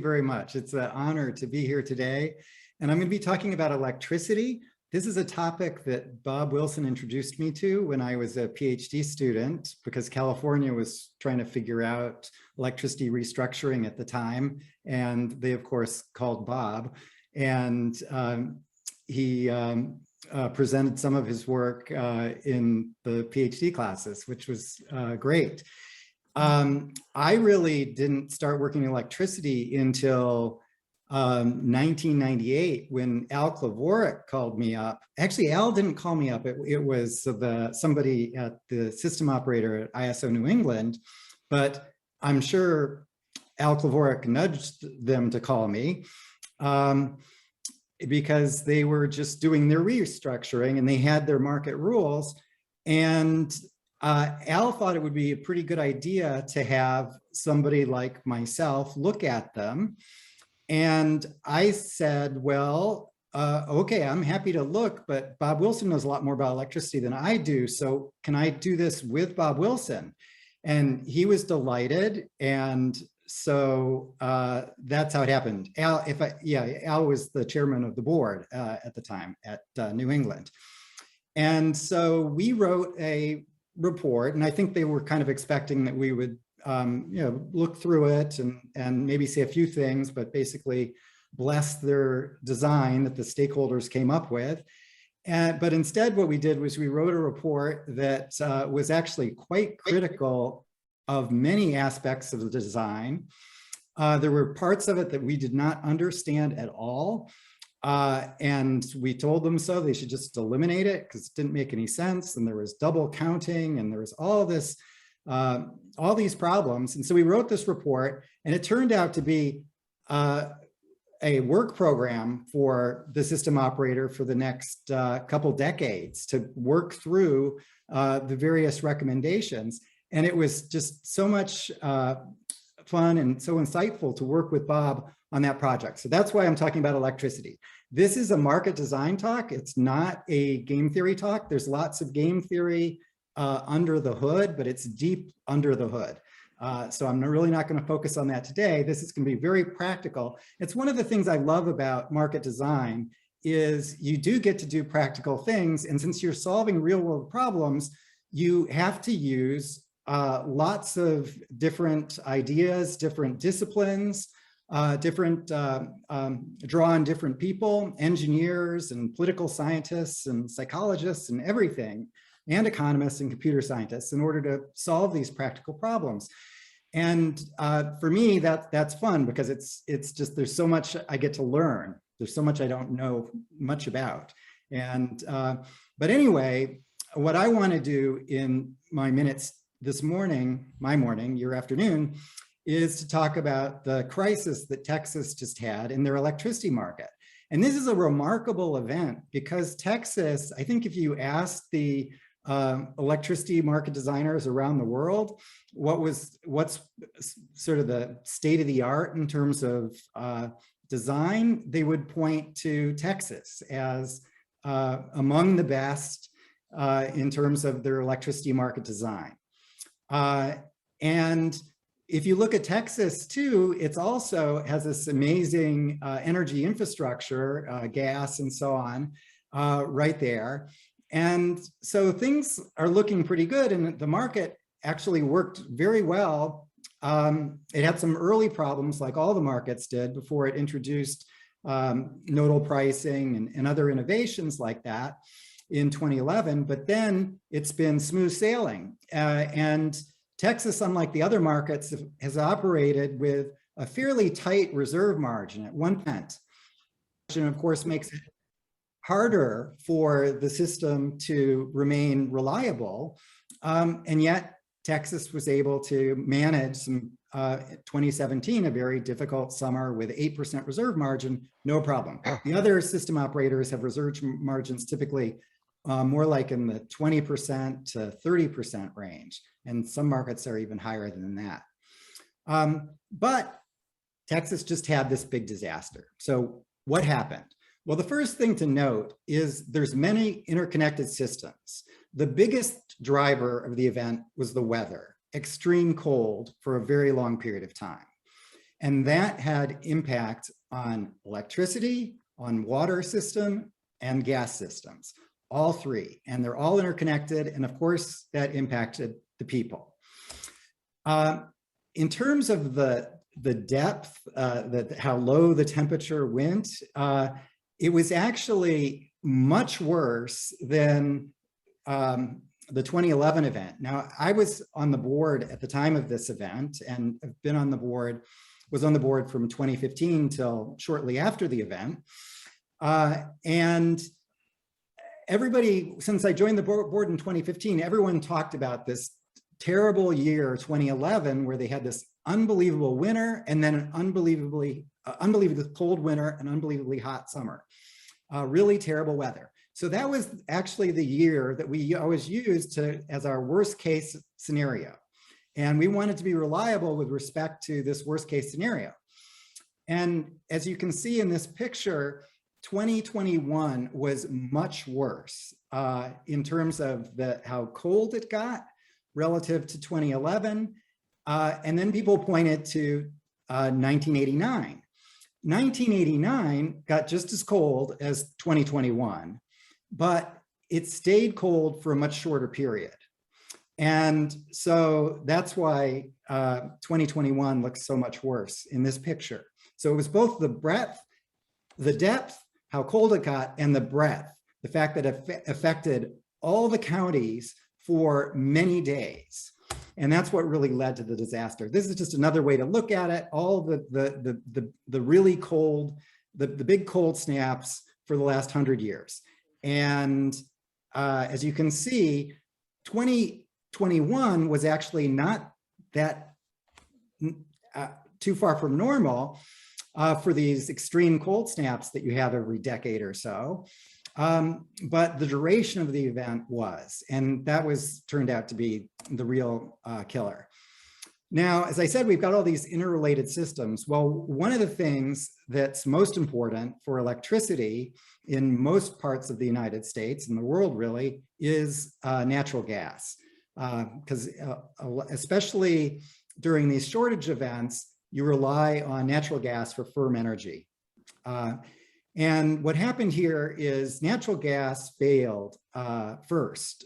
very much. It's an honor to be here today. And I'm going to be talking about electricity. This is a topic that Bob Wilson introduced me to when I was a PhD student, because California was trying to figure out electricity restructuring at the time. And they, of course, called Bob. And he presented some of his work in the PhD classes, which was great. I really didn't start working in electricity until 1998 when Al Clavoric called me up. Actually, Al didn't call me up. It was somebody at the system operator at ISO New England, but I'm sure Al Clavoric nudged them to call me because they were just doing their restructuring and they had their market rules. And Al thought it would be a pretty good idea to have somebody like myself look at them. And I said, well, okay, I'm happy to look, but Bob Wilson knows a lot more about electricity than I do. So can I do this with Bob Wilson? And he was delighted. And so that's how it happened. Al was the chairman of the board at the time at New England. And so we wrote a report, and I think they were kind of expecting that we would look through it and maybe say a few things, but basically bless their design that the stakeholders came up with. But instead, what we did was we wrote a report that was actually quite critical of many aspects of the design. There were parts of it that we did not understand at all. And we told them so they should just eliminate it because it didn't make any sense. And there was double counting and there was all this, all these problems. And so we wrote this report, and it turned out to be a work program for the system operator for the next couple decades to work through the various recommendations. And it was just so much fun and so insightful to work with Bob on that project. So that's why I'm talking about electricity. This is a market design talk. It's not a game theory talk. There's lots of game theory under the hood, but it's deep under the hood. So I'm really not going to focus on that today. This is going to be very practical. It's one of the things I love about market design is you do get to do practical things. And since you're solving real world problems, you have to use lots of different ideas, different disciplines, draw on different people, engineers and political scientists and psychologists and everything, and economists and computer scientists in order to solve these practical problems. And for me, that's fun because it's just, there's so much I get to learn. There's so much I don't know much about. And, but anyway, what I want to do in my minutes this morning, your afternoon, is to talk about the crisis that Texas just had in their electricity market. And this is a remarkable event because Texas, I think if you ask the electricity market designers around the world, what's sort of the state of the art in terms of design, they would point to Texas as among the best in terms of their electricity market design. And if you look at Texas too, it's also has this amazing energy infrastructure, gas and so on, right there. And so things are looking pretty good, and the market actually worked very well. It had some early problems like all the markets did before it introduced nodal pricing and other innovations like that in 2011, but then it's been smooth sailing. And Texas, unlike the other markets, has operated with a fairly tight reserve margin at 1%. And of course, makes it harder for the system to remain reliable. And yet Texas was able to manage some 2017, a very difficult summer with 8% reserve margin, no problem. The other system operators have reserve margins typically more like in the 20% to 30% range. And some markets are even higher than that. But Texas just had this big disaster. So what happened? Well, the first thing to note is there's many interconnected systems. The biggest driver of the event was the weather, extreme cold for a very long period of time. And that had impact on electricity, on water system, and gas systems, all three. And they're all interconnected. And of course, that impacted the people. In terms of the depth, how low the temperature went, it was actually much worse than the 2011 event. Now, I was on the board at the time of this event and have been on the board, was on the board from 2015 till shortly after the event. And everybody, since I joined the board in 2015, everyone talked about this terrible year, 2011, where they had this unbelievable winter and then an unbelievably cold winter and unbelievably hot summer. Really terrible weather. So that was actually the year that we always used as our worst case scenario. And we wanted to be reliable with respect to this worst case scenario. And as you can see in this picture, 2021 was much worse in terms of how cold it got relative to 2011. And then people pointed to 1989. 1989 got just as cold as 2021, but it stayed cold for a much shorter period. And so that's why 2021 looks so much worse in this picture. So it was both the breadth, the depth, how cold it got, and the breadth, the fact that it affected all the counties for many days. And that's what really led to the disaster. This is just another way to look at it. All the really cold, the big cold snaps for the last 100 years. And as you can see, 2021 was actually not that too far from normal for these extreme cold snaps that you have every decade or so. But the duration of the event was, and that turned out to be the real killer. Now, as I said, we've got all these interrelated systems. Well, one of the things that's most important for electricity in most parts of the United States and the world really is natural gas. Because especially during these shortage events, you rely on natural gas for firm energy. And what happened here is natural gas failed first.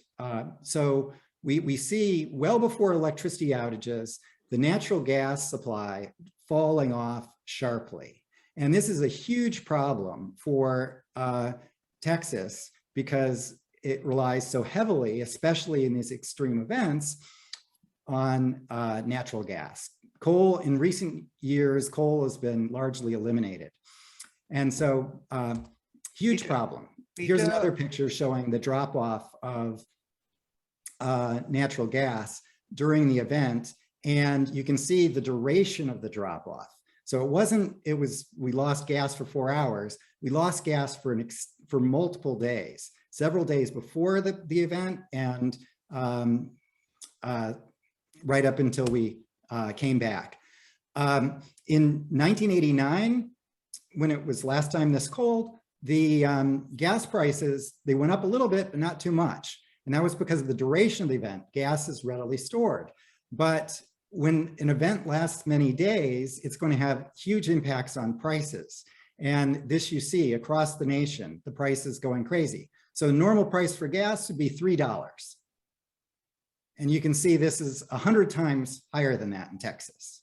So we see well before electricity outages, the natural gas supply falling off sharply. And this is a huge problem for Texas because it relies so heavily, especially in these extreme events, on natural gas. Coal, in recent years, coal has been largely eliminated. And so, huge problem. Here's another picture showing the drop off of natural gas during the event. And you can see the duration of the drop off. So we lost gas for 4 hours. We lost gas for multiple days, several days before the event and right up until we came back. In 1989, when it was last time this cold, the gas prices, they went up a little bit, but not too much. And that was because of the duration of the event. Gas is readily stored. But when an event lasts many days, it's going to have huge impacts on prices. And this you see across the nation, the price is going crazy. So the normal price for gas would be $3. And you can see this is 100 times higher than that in Texas.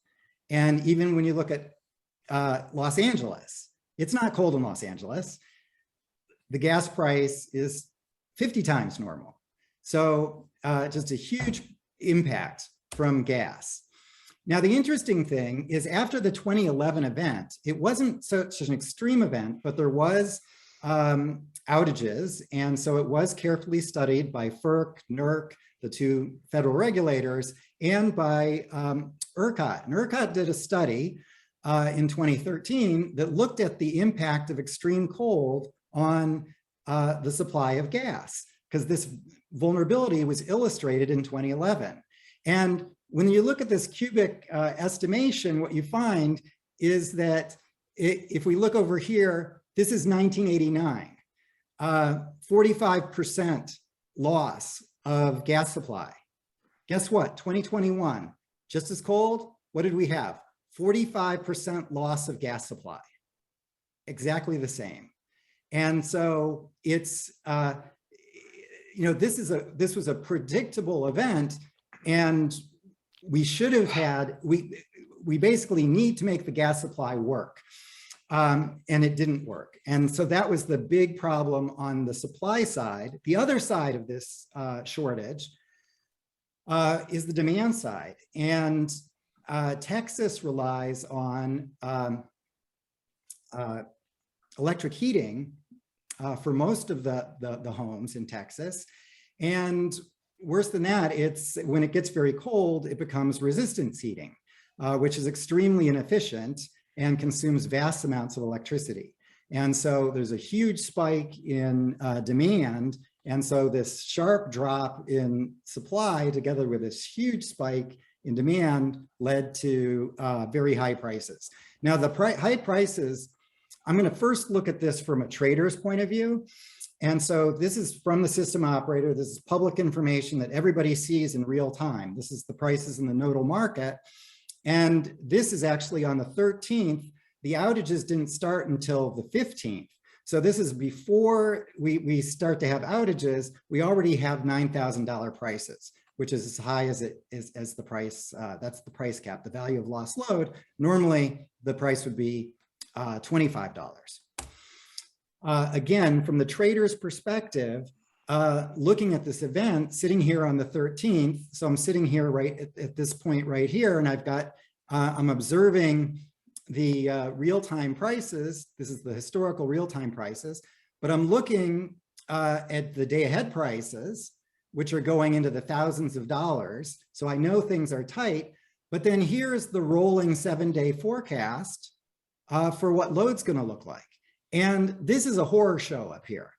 And even when you look at Los Angeles, it's not cold in Los Angeles. The gas price is 50 times normal. So just a huge impact from gas. Now, the interesting thing is after the 2011 event, it wasn't such an extreme event, but there was outages. And so it was carefully studied by FERC, NERC, the two federal regulators, and by ERCOT. And ERCOT did a study in 2013 that looked at the impact of extreme cold on the supply of gas, because this vulnerability was illustrated in 2011. And when you look at this cubic estimation, what you find is that if we look over here, this is 1989, 45% loss of gas supply. Guess what? 2021, just as cold. What did we have? 45% loss of gas supply, exactly the same. And so it's, this was a predictable event, and we should have had, we basically need to make the gas supply work. And it didn't work. And so that was the big problem on the supply side. The other side of this shortage is the demand side. And Texas relies on electric heating for most of the homes in Texas. And worse than that, it's when it gets very cold, it becomes resistance heating, which is extremely inefficient and consumes vast amounts of electricity. And so there's a huge spike in demand. And so this sharp drop in supply together with this huge spike in demand led to very high prices. Now the high prices, I'm going to first look at this from a trader's point of view. And so this is from the system operator. This is public information that everybody sees in real time. This is the prices in the nodal market. And this is actually on the 13th. The outages didn't start until the 15th. So this is before we start to have outages. We already have $9,000 prices, which is as high as it is as the price. That's the price cap, the value of lost load. Normally, the price would be $25. Again, from the trader's perspective, looking at this event, sitting here on the 13th, so I'm sitting here right at this point right here, and I've got, I'm observing the real-time prices. This is the historical real-time prices, but I'm looking at the day-ahead prices, which are going into the thousands of dollars. So I know things are tight, but then here's the rolling 7-day forecast for what load's gonna look like. And this is a horror show up here,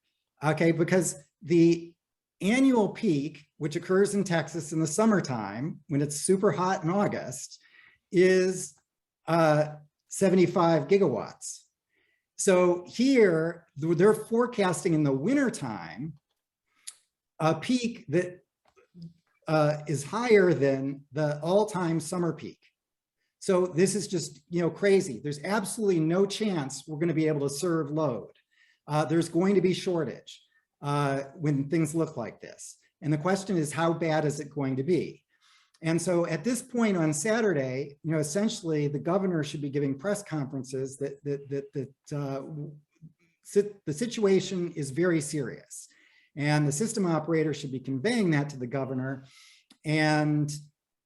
okay? Because the annual peak, which occurs in Texas in the summertime, when it's super hot in August, is 75 gigawatts. So here, they're forecasting in the wintertime a peak that is higher than the all-time summer peak. So this is just, crazy. There's absolutely no chance we're going to be able to serve load. There's going to be shortage when things look like this. And the question is, how bad is it going to be? And so at this point on Saturday, essentially the governor should be giving press conferences that the situation is very serious. And the system operator should be conveying that to the governor. And,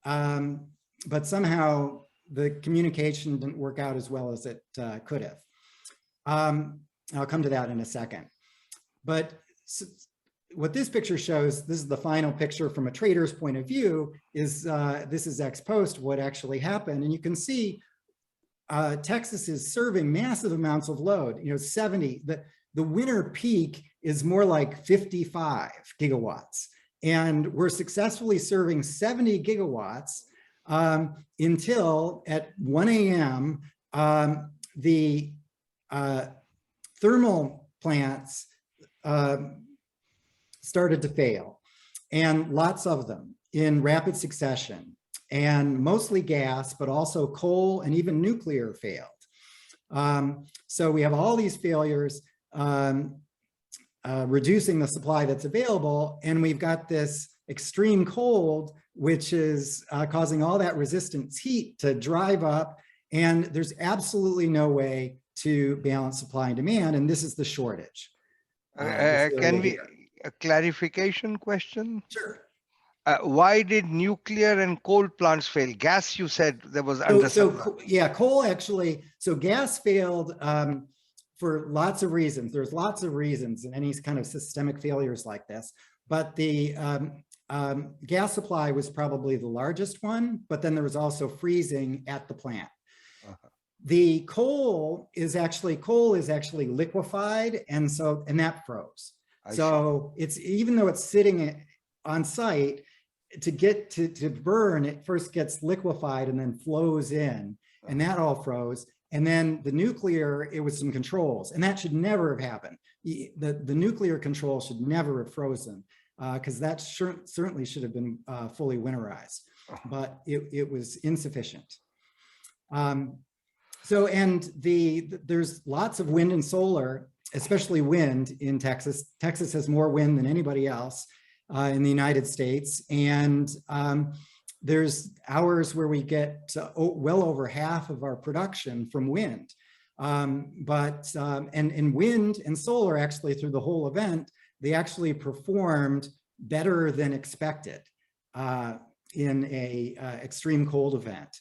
but somehow the communication didn't work out as well as it could have. I'll come to that in a second. But what this picture shows, this is the final picture from a trader's point of view, is this is ex post what actually happened. And you can see Texas is serving massive amounts of load, 70, the winter peak is more like 55 gigawatts. And we're successfully serving 70 gigawatts until at 1 a.m. The thermal plants started to fail, and lots of them in rapid succession, and mostly gas, but also coal and even nuclear failed. So we have all these failures reducing the supply that's available, and we've got this extreme cold, which is causing all that resistance heat to drive up, and there's absolutely no way to balance supply and demand, and this is the shortage. Can we, a clarification question? Sure. Why did nuclear and coal plants fail? Gas, you said there was yeah, coal actually, so gas failed for lots of reasons. There's lots of reasons in any kind of systemic failures like this, but the gas supply was probably the largest one, but then there was also freezing at the plant. The coal is actually liquefied, and that froze. So it's, even though it's sitting on site, to get to burn, it first gets liquefied and then flows in, and that all froze. And then the nuclear, it was some controls, and that should never have happened. The nuclear control should never have frozen, because that certainly should have been fully winterized, but it was insufficient. There's lots of wind and solar, especially wind in Texas. Texas has more wind than anybody else in the United States. And there's hours where we get well over half of our production from wind. And wind and solar actually through the whole event, they actually performed better than expected in a extreme cold event.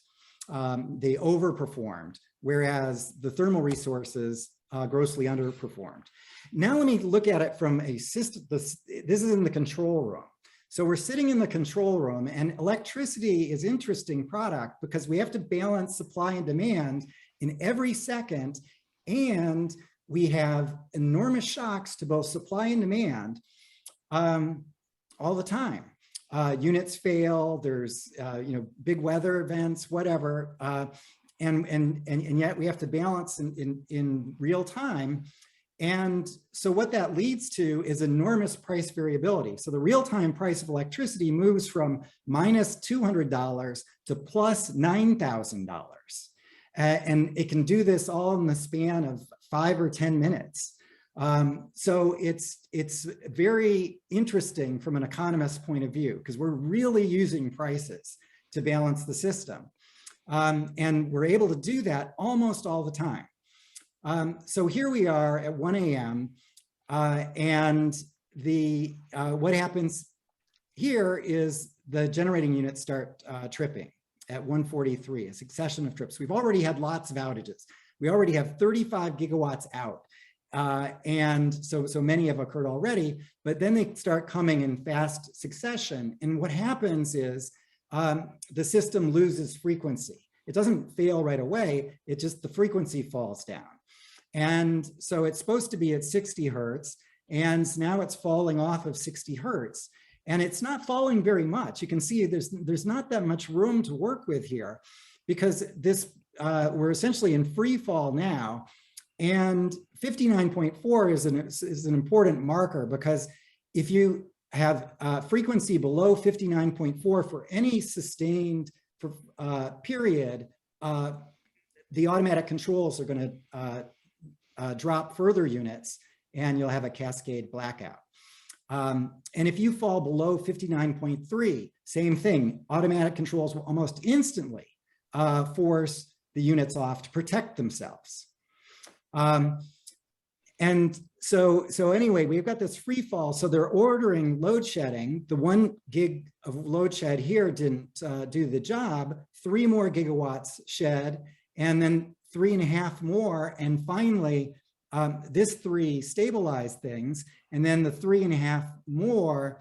They overperformed, whereas the thermal resources grossly underperformed. Now let me look at it from a system. This is in the control room. So we're sitting in the control room, and electricity is an interesting product because we have to balance supply and demand in every second, and we have enormous shocks to both supply and demand all the time. Units fail, there's big weather events, whatever, and yet we have to balance in real time. And so what that leads to is enormous price variability. So the real-time price of electricity moves from minus $200 to plus $9,000. And it can do this all in the span of 5 or 10 minutes. So it's very interesting from an economist's point of view, because we're really using prices to balance the system. And we're able to do that almost all the time. So here we are at 1 a.m. And what happens here is the generating units start tripping at 1:43, a succession of trips. We've already had lots of outages. We already have 35 gigawatts out. And so many have occurred already, but then they start coming in fast succession. And what happens is the system loses frequency. It doesn't fail right away, the frequency falls down. And so it's supposed to be at 60 hertz, and now it's falling off of 60 hertz. And it's not falling very much. You can see there's not that much room to work with here, because we're essentially in free fall now. And 59.4 is an important marker, because if you have frequency below 59.4 for any sustained period, the automatic controls are going to drop further units, and you'll have a cascade blackout. And if you fall below 59.3, same thing, automatic controls will almost instantly force the units off to protect themselves. And so anyway, we've got this free fall. So they're ordering load shedding. The 1 gig of load shed here didn't do the job. 3 more gigawatts shed, and then 3.5 more. And finally, this 3 stabilized things. And then the 3.5 more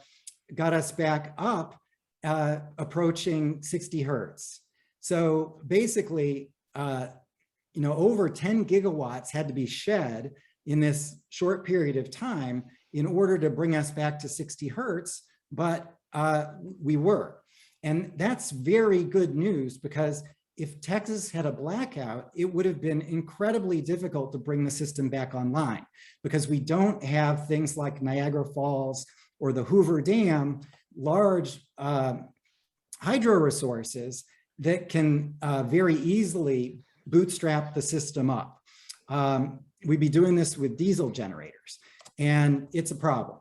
got us back up, approaching 60 hertz. So basically, over 10 gigawatts had to be shed in this short period of time in order to bring us back to 60 hertz, but we were. And that's very good news, because if Texas had a blackout, it would have been incredibly difficult to bring the system back online, because we don't have things like Niagara Falls or the Hoover Dam, large hydro resources that can very easily bootstrap the system up. We'd be doing this with diesel generators, and it's a problem.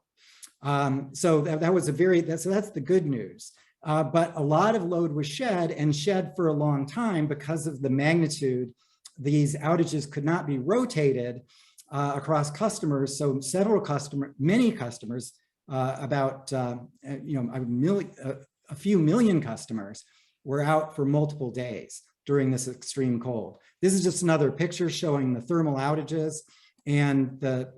So that's the good news. But a lot of load was shed, and shed for a long time because of the magnitude. These outages could not be rotated across customers. So many customers, about a few million customers were out for multiple days during this extreme cold. This is just another picture showing the thermal outages and the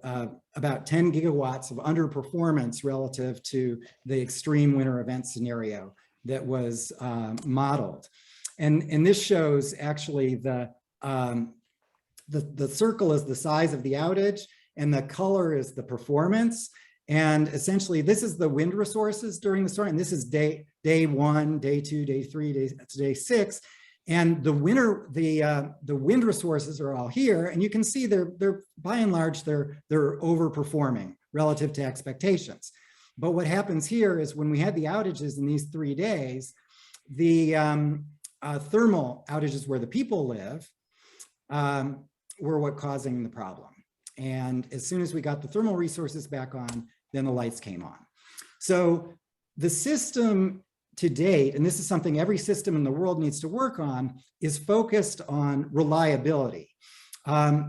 about 10 gigawatts of underperformance relative to the extreme winter event scenario that was modeled. And this shows actually the circle is the size of the outage, and the color is the performance. And essentially, this is the wind resources during the storm. And this is day 1, day 2, day 3, day 6. And the wind resources are all here, and you can see they're by and large they're overperforming relative to expectations. But what happens here is when we had the outages in these 3 days, the thermal outages where the people live were what causing the problem. And as soon as we got the thermal resources back on, then the lights came on. So the system to date, and this is something every system in the world needs to work on, is focused on reliability,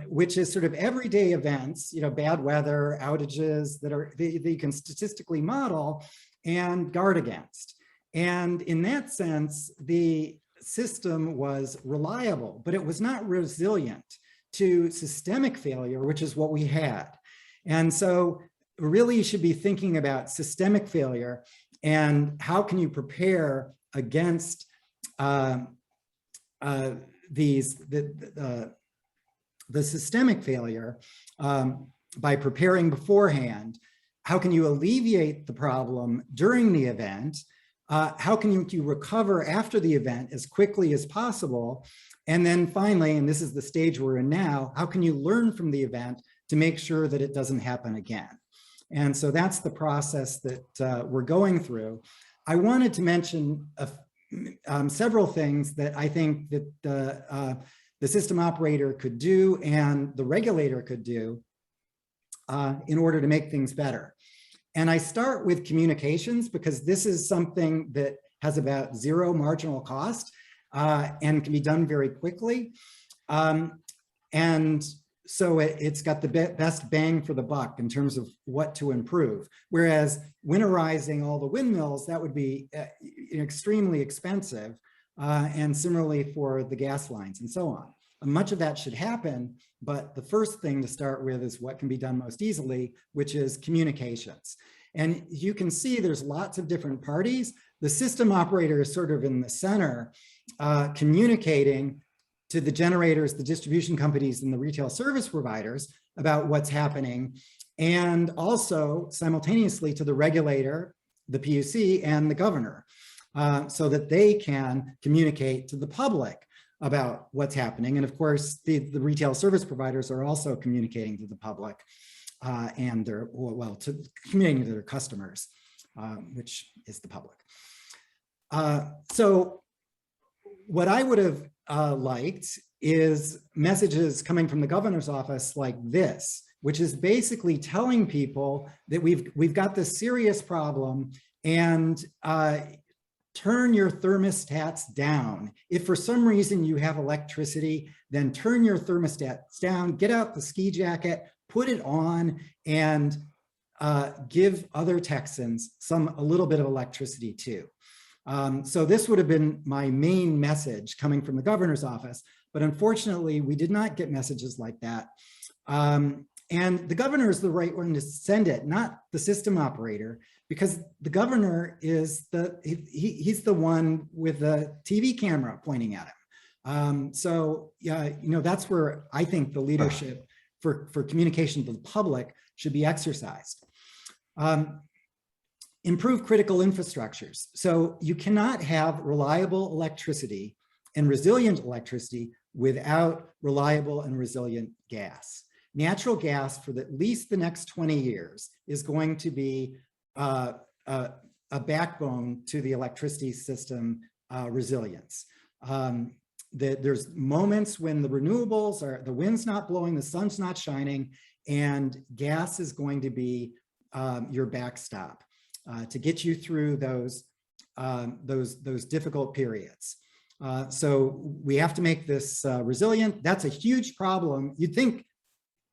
which is sort of everyday events, bad weather, outages that you can statistically model and guard against. And in that sense, the system was reliable, but it was not resilient to systemic failure, which is what we had. And so really you should be thinking about systemic failure and how can you prepare against the systemic failure by preparing beforehand. How can you alleviate the problem during the event? How can you recover after the event as quickly as possible? And then finally, and this is the stage we're in now, how can you learn from the event to make sure that it doesn't happen again? And so that's the process that we're going through. I wanted to mention several things that I think that the system operator could do and the regulator could do in order to make things better. And I start with communications because this is something that has about zero marginal cost and can be done very quickly. And so it's got the best bang for the buck in terms of what to improve. Whereas winterizing all the windmills, that would be extremely expensive. And similarly for the gas lines and so on. Much of that should happen, but the first thing to start with is what can be done most easily, which is communications. And you can see there's lots of different parties. The system operator is sort of in the center, communicating to the generators, the distribution companies, and the retail service providers about what's happening, and also simultaneously to the regulator, the PUC, and the governor, so that they can communicate to the public about what's happening. And of course, the retail service providers are also communicating to the public and communicating to their customers, which is the public. So what I would have liked is messages coming from the governor's office like this, which is basically telling people that we've got this serious problem and turn your thermostats down. If for some reason you have electricity, then turn your thermostats down, get out the ski jacket, put it on, and give other Texans a little bit of electricity too. So this would have been my main message coming from the governor's office, but unfortunately we did not get messages like that. And the governor is the right one to send it, not the system operator, because the governor is he's the one with the TV camera pointing at him. So yeah, that's where I think the leadership for communication to the public should be exercised. Improve critical infrastructures. So you cannot have reliable electricity and resilient electricity without reliable and resilient gas. Natural gas for at least the next 20 years is going to be a backbone to the electricity system resilience. There's moments when the renewables the wind's not blowing, the sun's not shining, and gas is going to be your backstop to get you through those difficult periods. So we have to make this resilient. That's a huge problem. You'd think,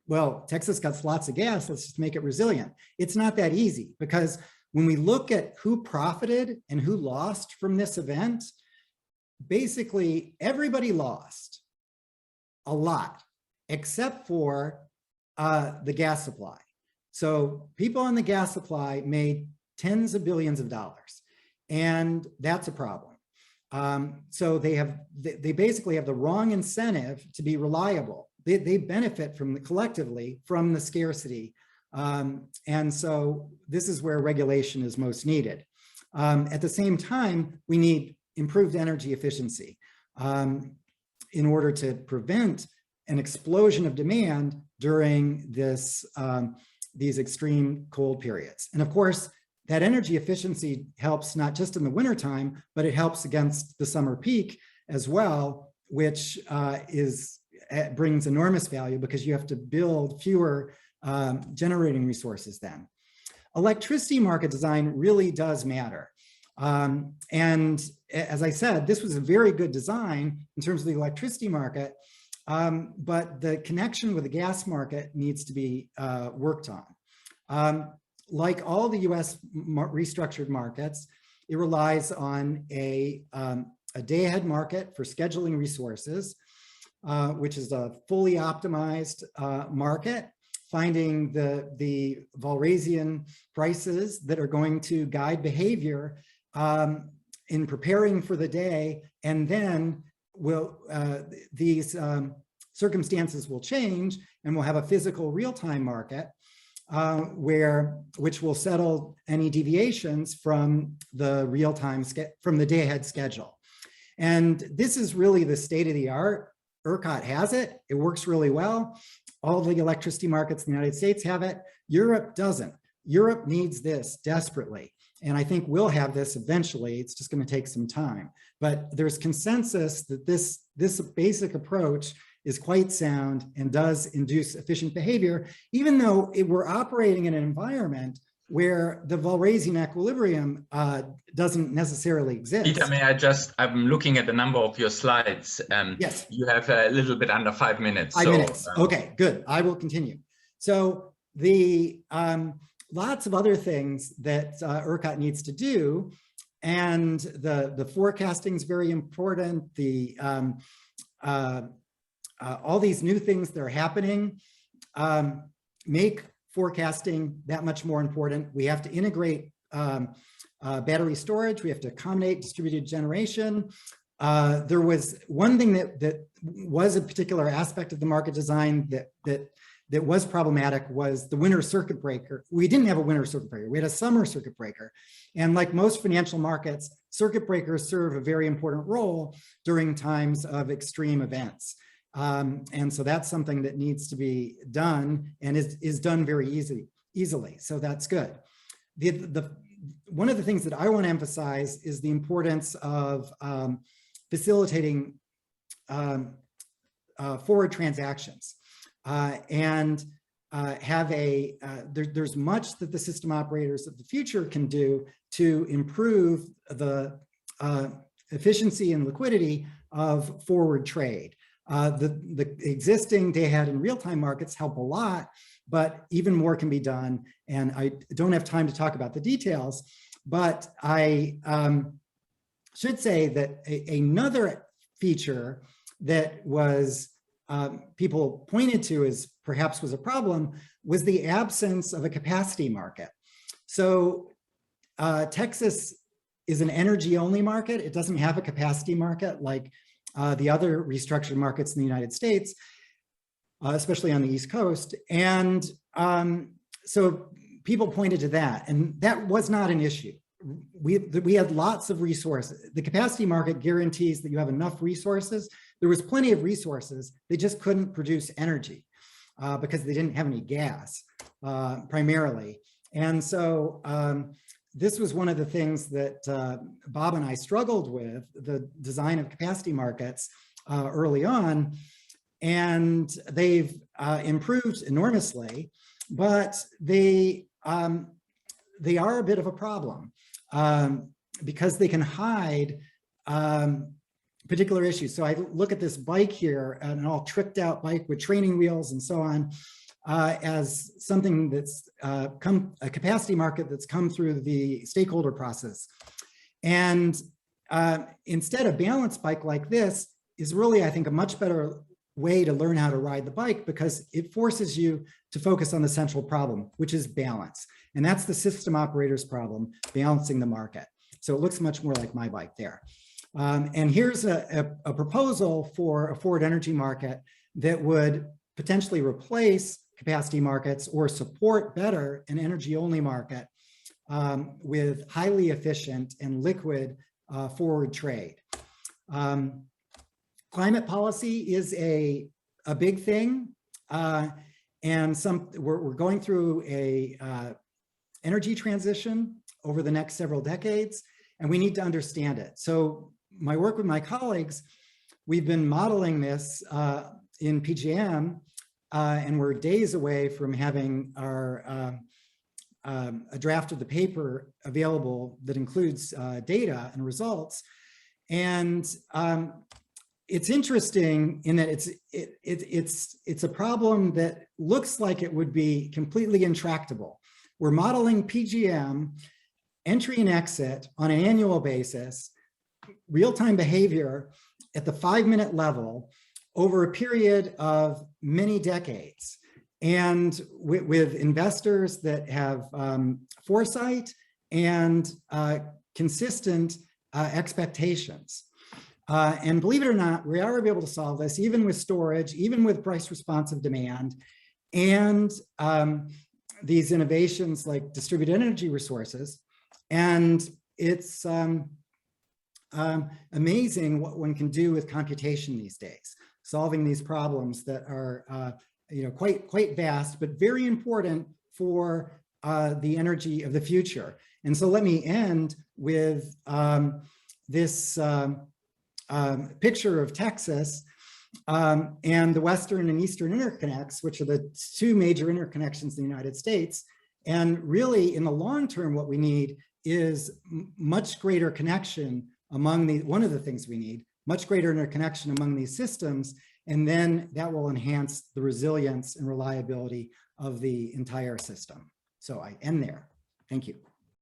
well, Texas got lots of gas, let's just make it resilient. It's not that easy, because when we look at who profited and who lost from this event, basically everybody lost a lot, except for the gas supply. So people on the gas supply made tens of billions of dollars, and that's a problem. So they basically have the wrong incentive to be reliable. They benefit collectively from the scarcity. And so this is where regulation is most needed. At the same time, we need improved energy efficiency in order to prevent an explosion of demand during these extreme cold periods. And of course, that energy efficiency helps not just in the wintertime, but it helps against the summer peak as well, which brings enormous value because you have to build fewer generating resources then. Electricity market design really does matter. And as I said, this was a very good design in terms of the electricity market, but the connection with the gas market needs to be worked on. Like all the US restructured markets, it relies on a day-ahead market for scheduling resources, which is a fully optimized market, finding the Walrasian prices that are going to guide behavior in preparing for the day, and then these circumstances will change, and we'll have a physical real-time market which will settle any deviations from the real-time from the day-ahead schedule. And this is really the state of the art. ERCOT has it. It works really well. All the electricity markets in the United States have it. Europe doesn't. Europe needs this desperately. And I think we'll have this eventually. It's just going to take some time. But there's consensus that this basic approach is quite sound and does induce efficient behavior, even though we're operating in an environment where the Walrasian equilibrium doesn't necessarily exist. Peter, I'm looking at the number of your slides. Yes. You have a little bit under 5 minutes. 5 minutes. Okay, good. I will continue. So the lots of other things that ERCOT needs to do, and the forecasting is very important. All these new things that are happening make forecasting that much more important. We have to integrate battery storage. We have to accommodate distributed generation. There was one thing that was a particular aspect of the market design that was problematic was the winter circuit breaker. We didn't have a winter circuit breaker. We had a summer circuit breaker. And like most financial markets, circuit breakers serve a very important role during times of extreme events. And so that's something that needs to be done and is done very easily. So that's good. One of the things that I want to emphasize is the importance of facilitating forward transactions and have there's much that the system operators of the future can do to improve the efficiency and liquidity of forward trade. The existing day-ahead and real-time markets help a lot, but even more can be done. And I don't have time to talk about the details, but I should say that another feature that was people pointed to as perhaps was a problem was the absence of a capacity market. So Texas is an energy-only market. It doesn't have a capacity market like the other restructured markets in the United States, especially on the East Coast. And so people pointed to that, and that was not an issue. We had lots of resources. The capacity market guarantees that you have enough resources. There was plenty of resources. They just couldn't produce energy because they didn't have any gas primarily. And so this was one of the things that Bob and I struggled with, the design of capacity markets early on, and they've improved enormously, but they are a bit of a problem because they can hide particular issues. So I look at this bike here, an all tricked out bike with training wheels and so on, as something that's a capacity market that's come through the stakeholder process. And instead, a balanced bike like this is really, I think, a much better way to learn how to ride the bike because it forces you to focus on the central problem, which is balance. And that's the system operator's problem, balancing the market. So it looks much more like my bike there. And here's a proposal for a forward energy market that would potentially replace capacity markets or support better an energy-only market with highly efficient and liquid forward trade. Climate policy is a big thing, and we're going through a energy transition over the next several decades, and we need to understand it. So my work with my colleagues, we've been modeling this in PGM, and we're days away from having our a draft of the paper available that includes data and results. And it's interesting in that it's a problem that looks like it would be completely intractable. We're modeling PGM entry and exit on an annual basis, real-time behavior at the 5-minute level over a period of many decades, and with investors that have foresight and consistent expectations. And believe it or not, we are able to solve this even with storage, even with price responsive demand, and these innovations like distributed energy resources. And it's amazing what one can do with computation these days, solving these problems that are quite vast, but very important for the energy of the future. And so let me end with this picture of Texas and the Western and Eastern interconnects, which are the 2 major interconnections in the United States. And really, in the long term, what we need is much greater connection among one of the things we need, much greater interconnection among these systems, and then that will enhance the resilience and reliability of the entire system. So I end there. Thank you.